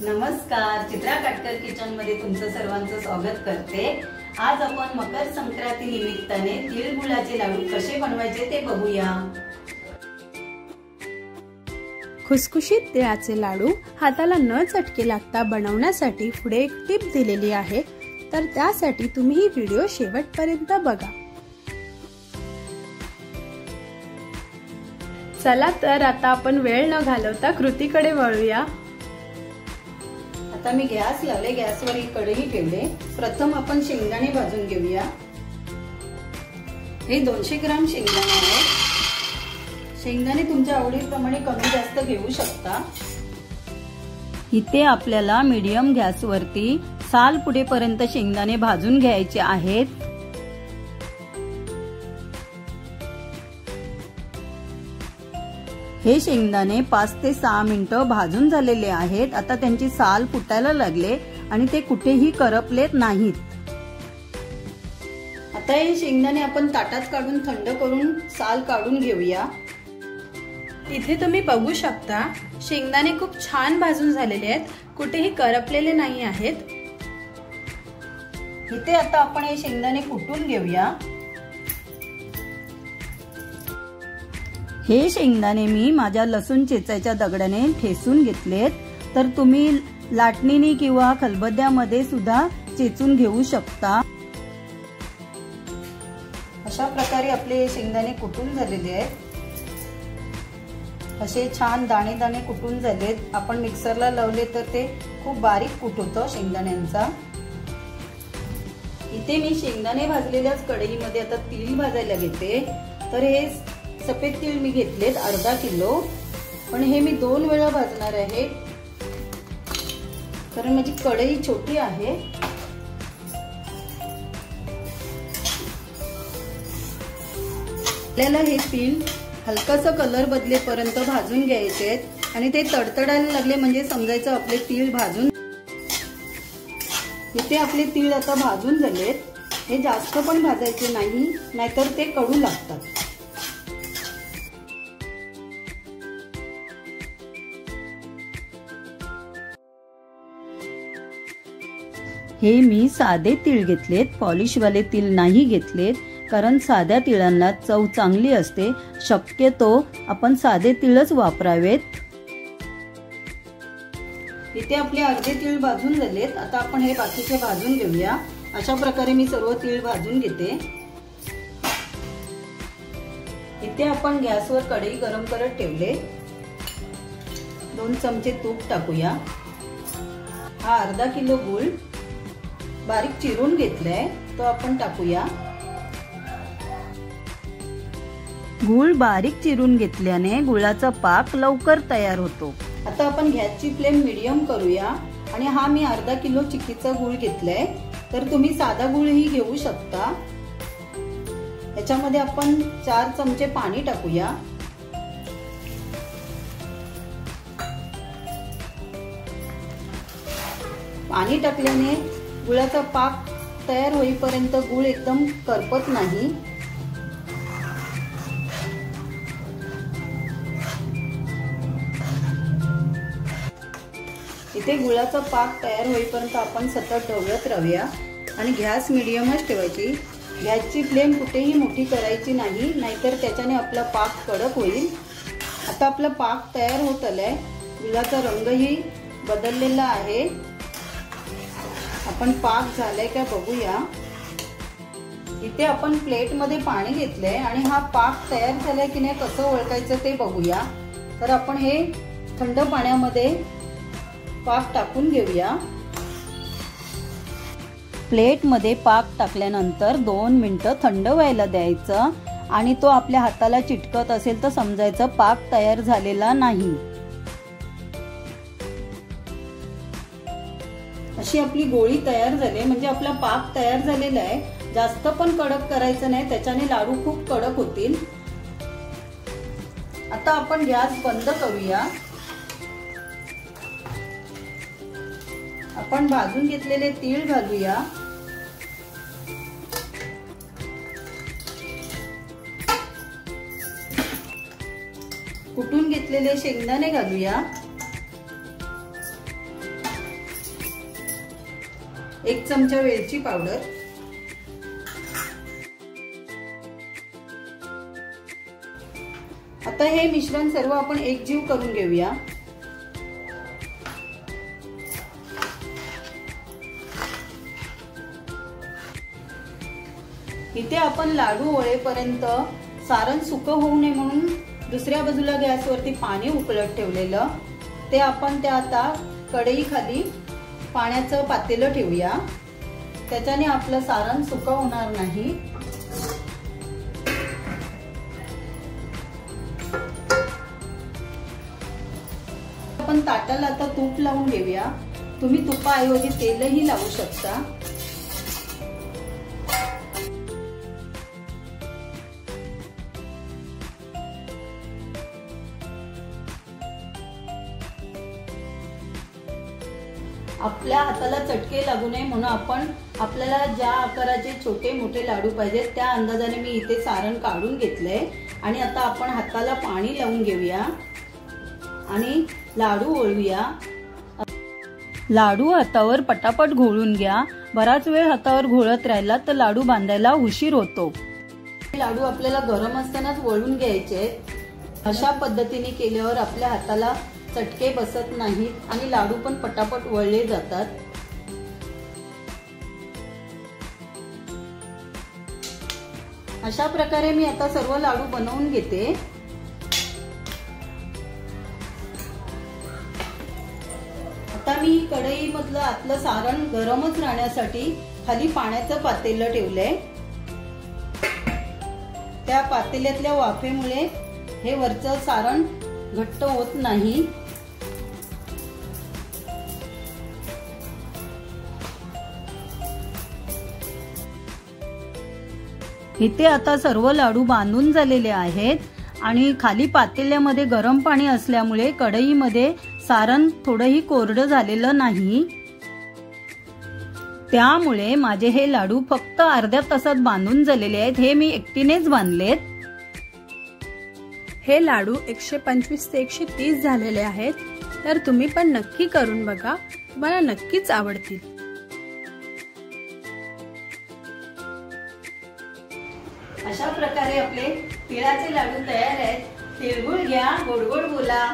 नमस्कार, चित्रा काटकर किचन मध्ये तुमचं सर्वांचं स्वागत करते। आज आपण मकर संक्रांती निमित्ताने तिळगुळाचे लाडू कसे बनवायचे ते बघूया। खुसखुशीत तिळाचे लाडू हाताला न चटके लागता बनवण्यासाठी पुढे एक टिप दिलेली आहे, तर त्यासाठी तुम्ही ही व्हिडिओ शेवटपर्यंत बघा। चला तर आता आपण वेळ न घालवता कृतीकडे वळूया। आता मी गॅस लावले, गॅसवर एक कढई ठेवले। प्रथम आपण शेंगदाणे भाजून घेऊया। हे 200 ग्राम शेंगदाणे आहे। शेंगदाणे तुमच्या आवडीप्रमाणे कमी जास्त घेऊ शकता। इथे आपल्याला मीडियम गॅसवरती साल पुढेपर्यंत शेंगदाणे भाजून घ्यायचे आहेत। हे शेंगदाणे 5 ते 6 मिनिटं भाजून झालेले आहेत। आता त्यांची साल फुटायला लागले आणि ते कुठेही करपलेत नाहीत। आता हे शेंगदाणे आपण ताटात काढून थंड करून साल काढून घेऊया। इथे तुम्ही बघू शकता शेंगदाणे खूप छान भाजून झालेले आहेत, कुठेही करपलेले नाही आहेत। इथे आता आपण हे शेंगदाणे कुटून घेऊया। हे शेंगदाणे मी माझ्या लसूण चेचायच्या दगडाने ठेसून घेतलेत, तर तुम्ही लाटणीने किंवा खलबत्त्यामध्ये सुद्धा चेचून घेऊ शकता। अशा प्रकारे आपले शेंगदाणे कुटून झालेले आहेत। असे छान दाणे दाणे कुटून झालेत। आपण मिक्सरला लावले तर ते खूप बारीक कूट होतं शेंगदाण्यांचा। इथे मी शेंगदाणे भाजलेल्याच कढईमध्ये आता तीळ भाजायला घेते। तर हे सफेद तीळ मी घेतलेत अर्धा किलो, पण हे मी 2 वेळा भाजणार आहे कारण माझी कढई छोटी आहे। आपल्याला हे तीळ हलकासा कलर बदलेपर्यंत भाजून घ्यायचे आहेत आणि ते तडतडायला लागले म्हणजे समजायचं आपले तीळ भाजून। इथे आपले तीळ आता भाजून झालेत। हे जास्त पण भाजायचे नाही, नाहीतर ते कडू लागतात। हे मी साधे तीळ घेतलेत, पॉलिशवाले तीळ नाही घेतलेत, कारण साध्या तिळांना चव चांगली असते। शक्यतो आपण साधे तीळच वापरावेत। इथे आपले अर्धे तीळ भाजून झालेत। आता आपण हे बाकीचे भाजून घेऊया। अशा प्रकारे मी सर्व तीळ भाजून घेते। इथे आपण गॅसवर कढई गरम करत ठेवले। 2 चमचे तूप टाकूया। हा अर्धा किलो गूळ बारीक चिरून घेतलाय, तो आपण टाकूया। गूळ बारीक चिरून घेतल्याने गुळाचा पाक लवकर तयार होतो। आता आपण गॅसची फ्लेम मीडियम करूया आणि हा मी अर्धा किलो चिक्कीचा गूळ घेतलाय, तर तुम्ही साधा गूळही घेऊ शकता। याच्यामध्ये आपण 4 चमचे पाणी टाकूया। पाणी टाकल्याने गुळाचा पाक तयार होईपर्यंत गूळ एकदम करपत नाही। इथे गुळाचा पाक तयार होईपर्यंत आपण सतत ढवळत राहूया आणि गॅस मीडियमच ठेवायची। गॅसची फ्लेम कुठेही मोठी करायची नाही, नाहीतर त्याच्याने आपला पाक कडक होईल। आता आपला पाक तयार होत आलाय, गुळाचा रंगही बदललेला आहे। आपण पाक झालाय का बघूया। इथे आपण प्लेट मध्ये पाणी घेतलंय आणि हा पाक तयार झालाय की नाही कसं ओळखायचं ते बघूया। तर आपण हे थंड पाण्यामध्ये पाक टाकून घेऊया। प्लेट मध्ये पाक टाकल्यानंतर 2 मिनिटं थंड व्हायला द्यायचं आणि तो आपल्या हाताला चिटकत असेल तर समजायचं पाक तयार झालेला नाही। अशी आपली गोळी तयार झाली म्हणजे आपला पाक तयार झालेला आहे। जास्त पण कडक करायचं नाही, त्याच्याने लाडू खूप कडक होतील। आता आपण गॅस बंद करूया। आपण भाजून घेतलेले तीळ घालूया। कुटून घेतलेले शेंगदाणे घालूया। 1 चमचा वेलची पावडर, आता हे मिश्रण सर्व आपण एकजीव करून घेऊया। इथे आपण लाडू वळेपर्यंत सारण सुकं होऊ नये म्हणून दुसऱ्या बाजूला गॅसवरती पाणी उकळत ठेवलेलं, ते आपण त्या आता कढई खाली पाण्याचं पातेलं ठेवूया, त्याच्याने आपलं सारण सुकं होणार नाही। आपण ताटाला आता तूप लावून घेऊया, तुम्ही तुपाऐवजी तेलही लावू शकता। आपल्या हाताला चटके लागू नये म्हणून आपण आपल्याला ज्या आकाराचे छोटे मोठे लाडू पाहिजेत त्या अंदाजाने मी इथे सारण काढून घेतलंय आणि आता आपण हाताला पाणी लावून घेऊया आणि लाडू वळूया। लाडू हातावर पटापट घोळून घ्या, बराच वेळ हातावर घोळत राहिला तर लाडू बांधायला उशीर होतो। लाडू आपल्याला गरम असतानाच वळून घ्यायचे, अशा पद्धतीने केल्यावर आपल्या हाताला चटके बसत नाहीत आणि लाडू पण पटापट वळले जातात। अशा प्रकारे मी आता सर्व लाडू बनवून घेते। आता मी कढई मधलं आतलं सारण गरमच राहण्यासाठी खाली पाण्याचं पातेलं ठेवलंय, त्या पातेल्यातल्या वाफेमुळे हे वरचं सारण घट्ट होत नाही। इथे आता सर्व लाडू बांधून झालेले आहेत आणि खाली पातेल्यामध्ये गरम पाणी असल्यामुळे कढईमध्ये सारण थोडंही कोरडं झालेलं नाही, त्यामुळे माझे हे लाडू फक्त अर्ध्या तासात बांधून झालेले आहेत। हे मी एकटीनेच बांधलेत। हे लाडू 125 ते 130 झालेले आहेत, तर तुम्ही पण नक्की करून बघा, तुम्हाला नक्कीच आवडतील। अशा प्रकारे आपले तिळाचे लाडू तयार आहेत। तिळगुळ घ्या, गोड गोड बोला।